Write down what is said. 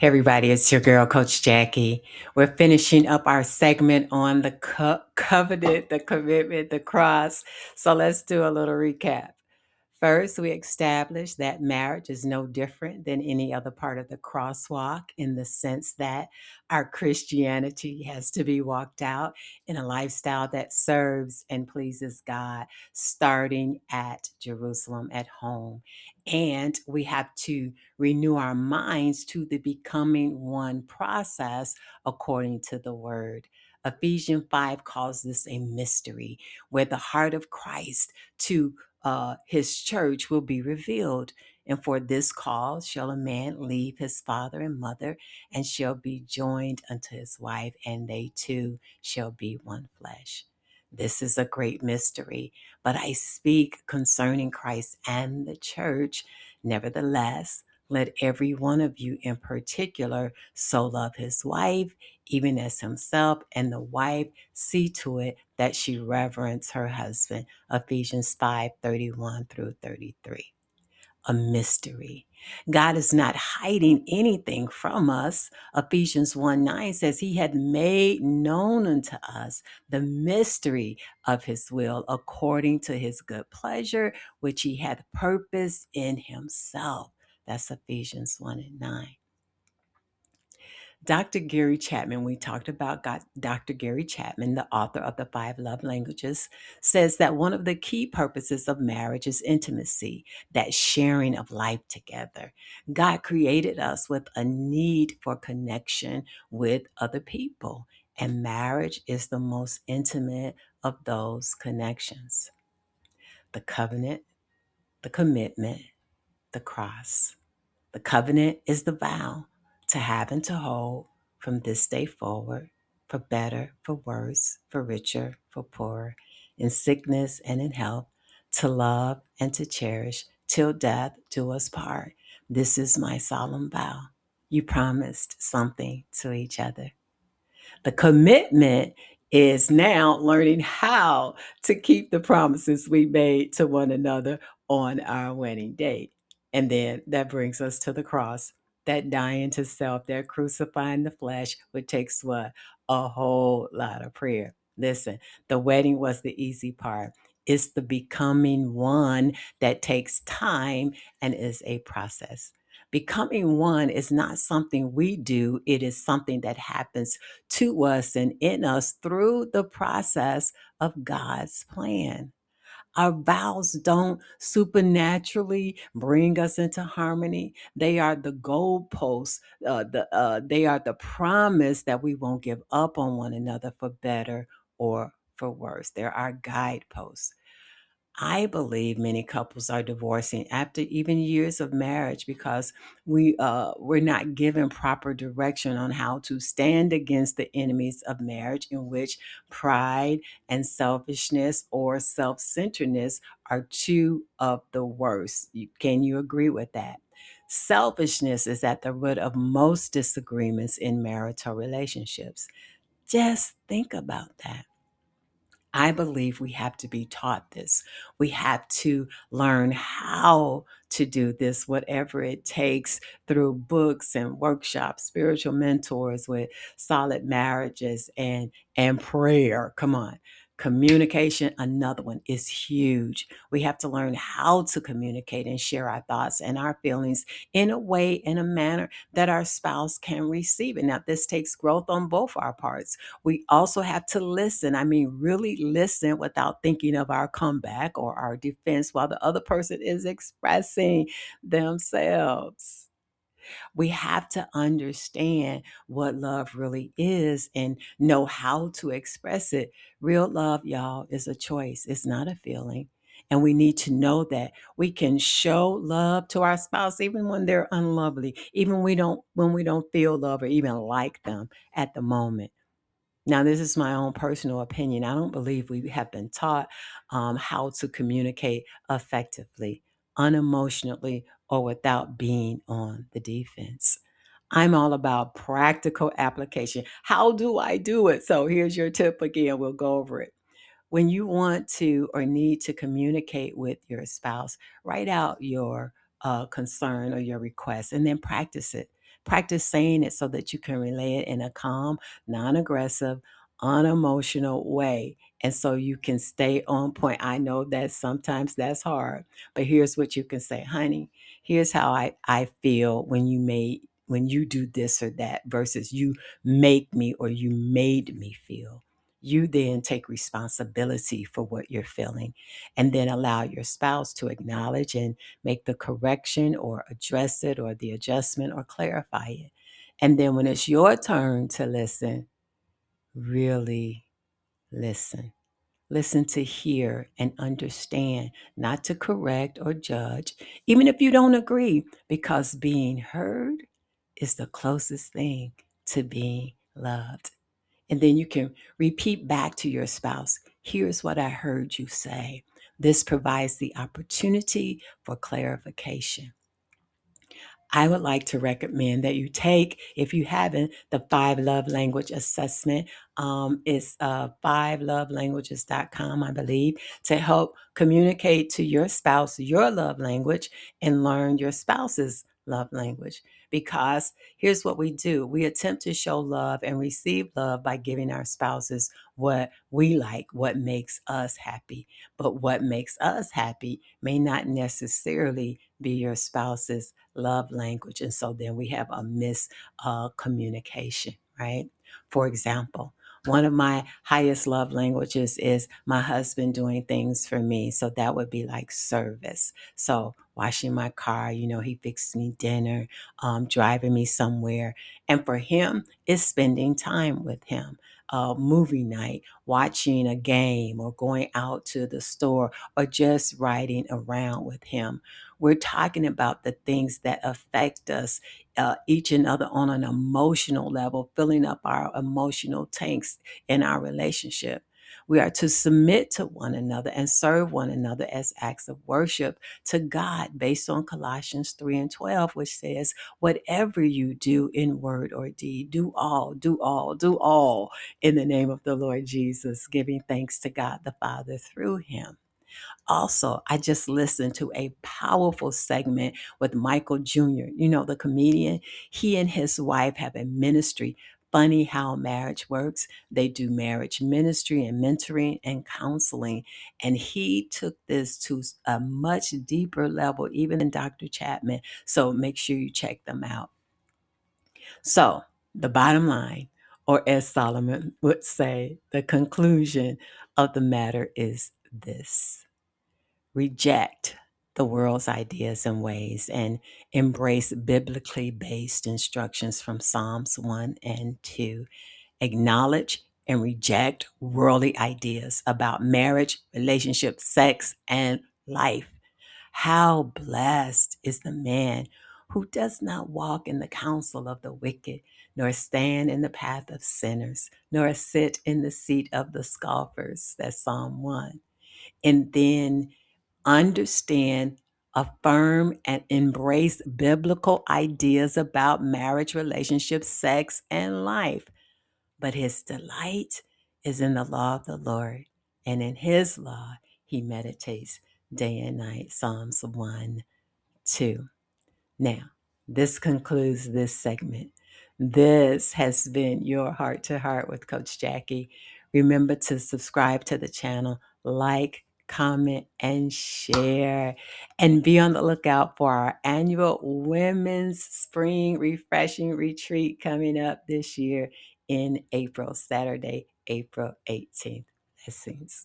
Hey everybody, it's your girl, Coach Jackie. We're finishing up our segment on the covenant, the commitment, the cross. So let's do a little recap. First, we established that marriage is no different than any other part of the crosswalk in the sense that our Christianity has to be walked out in a lifestyle that serves and pleases God, starting at Jerusalem at home. And we have to renew our minds to the becoming one process according to the word. Ephesians 5 calls this a mystery, where the heart of Christ to his church will be revealed. And for this cause shall a man leave his father and mother, and shall be joined unto his wife, and they two shall be one flesh. This is a great mystery, but I speak concerning Christ and the church. Nevertheless, let every one of you in particular so love his wife, even as himself, and the wife see to it that she reverence her husband. Ephesians 5:31 through 33. A mystery. God is not hiding anything from us. Ephesians 1:9 says he had made known unto us the mystery of his will according to his good pleasure, which he hath purposed in himself. That's Ephesians 1:9. Dr. Gary Chapman, we talked about Dr. Gary Chapman, the author of the Five Love Languages, says that one of the key purposes of marriage is intimacy, that sharing of life together. God created us with a need for connection with other people, and marriage is the most intimate of those connections. The covenant, the commitment, the cross. The covenant is the vow to have and to hold from this day forward, for better, for worse, for richer, for poorer, in sickness and in health, to love and to cherish till death do us part. This is my solemn vow. You promised something to each other. The commitment is now learning how to keep the promises we made to one another on our wedding date. And then that brings us to the cross, that dying to self, that crucifying the flesh, which takes what? A whole lot of prayer. Listen, the wedding was the easy part. It's the becoming one that takes time and is a process. Becoming one is not something we do, it is something that happens to us and in us through the process of God's plan. Our vows don't supernaturally bring us into harmony. They are the goalposts. They are the promise that we won't give up on one another for better or for worse. They're our guideposts. I believe many couples are divorcing after even years of marriage because we're not given proper direction on how to stand against the enemies of marriage, in which pride and selfishness or self-centeredness are two of the worst. Can you agree with that? Selfishness is at the root of most disagreements in marital relationships. Just think about that. I believe we have to be taught this. We have to learn how to do this, whatever it takes, through books and workshops, spiritual mentors with solid marriages and prayer. Come on. Communication, another one, is huge. We have to learn how to communicate and share our thoughts and our feelings in a way, in a manner that our spouse can receive it. Now, this takes growth on both our parts. We also have to listen. I mean, really listen without thinking of our comeback or our defense while the other person is expressing themselves. We have to understand what love really is and know how to express it. Real love, y'all, is a choice, it's not a feeling. And we need to know that we can show love to our spouse even when they're unlovely, even when we don't feel love or even like them at the moment. Now, this is my own personal opinion. I don't believe we have been taught how to communicate effectively, unemotionally, or without being on the defense. I'm all about practical application. How do I do it? So here's your tip again. We'll go over it. When you want to or need to communicate with your spouse, write out your concern or your request and then practice it. Practice saying it so that you can relay it in a calm, non aggressive, unemotional way. And so you can stay on point. I know that sometimes that's hard, but here's what you can say, honey. Here's how I feel when you do this or that versus you make me or you made me feel. You then take responsibility for what you're feeling and then allow your spouse to acknowledge and make the correction or address it or the adjustment or clarify it. And then when it's your turn to listen, really listen. Listen to hear and understand, not to correct or judge, even if you don't agree, because being heard is the closest thing to being loved. And then you can repeat back to your spouse, here's what I heard you say. This provides the opportunity for clarification. I would like to recommend that you take, if you haven't, the five love language assessment. It's fivelovelanguages.com, I believe, to help communicate to your spouse your love language and learn your spouse's love language. Because here's what we do: we attempt to show love and receive love by giving our spouses what we like, what makes us happy. But what makes us happy may not necessarily be your spouse's love language. And so then we have a miscommunication, right? For example, one of my highest love languages is my husband doing things for me. So that would be like service. So washing my car, he fixed me dinner, driving me somewhere. And for him, it's spending time with him. Movie night, watching a game, or going out to the store, or just riding around with him. We're talking about the things that affect us, each and other on an emotional level, filling up our emotional tanks in our relationship. We are to submit to one another and serve one another as acts of worship to God, based on Colossians 3 and 12, which says, whatever you do in word or deed, do all, do all, do all in the name of the Lord Jesus, giving thanks to God the Father through him. Also, I just listened to a powerful segment with Michael Jr., the comedian. He and his wife have a ministry. Funny How Marriage Works. They do marriage ministry and mentoring and counseling. And he took this to a much deeper level, even than Dr. Chapman. So make sure you check them out. So, the bottom line, or as Solomon would say, the conclusion of the matter is this: reject the world's ideas and ways and embrace biblically based instructions from Psalms 1 and 2. Acknowledge and reject worldly ideas about marriage, relationship, sex, and life. How blessed is the man who does not walk in the counsel of the wicked, nor stand in the path of sinners, nor sit in the seat of the scoffers. That's Psalm 1. And then understand, affirm, and embrace biblical ideas about marriage, relationships, sex, and life. But his delight is in the law of the Lord, and in his law he meditates day and night. Psalms 1, 2. Now, this concludes this segment. This has been your Heart to Heart with Coach Jackie. Remember to subscribe to the channel, like, comment, and share. And be on the lookout for our annual Women's Spring Refreshing Retreat coming up this year in April, Saturday, April 18th. Blessings.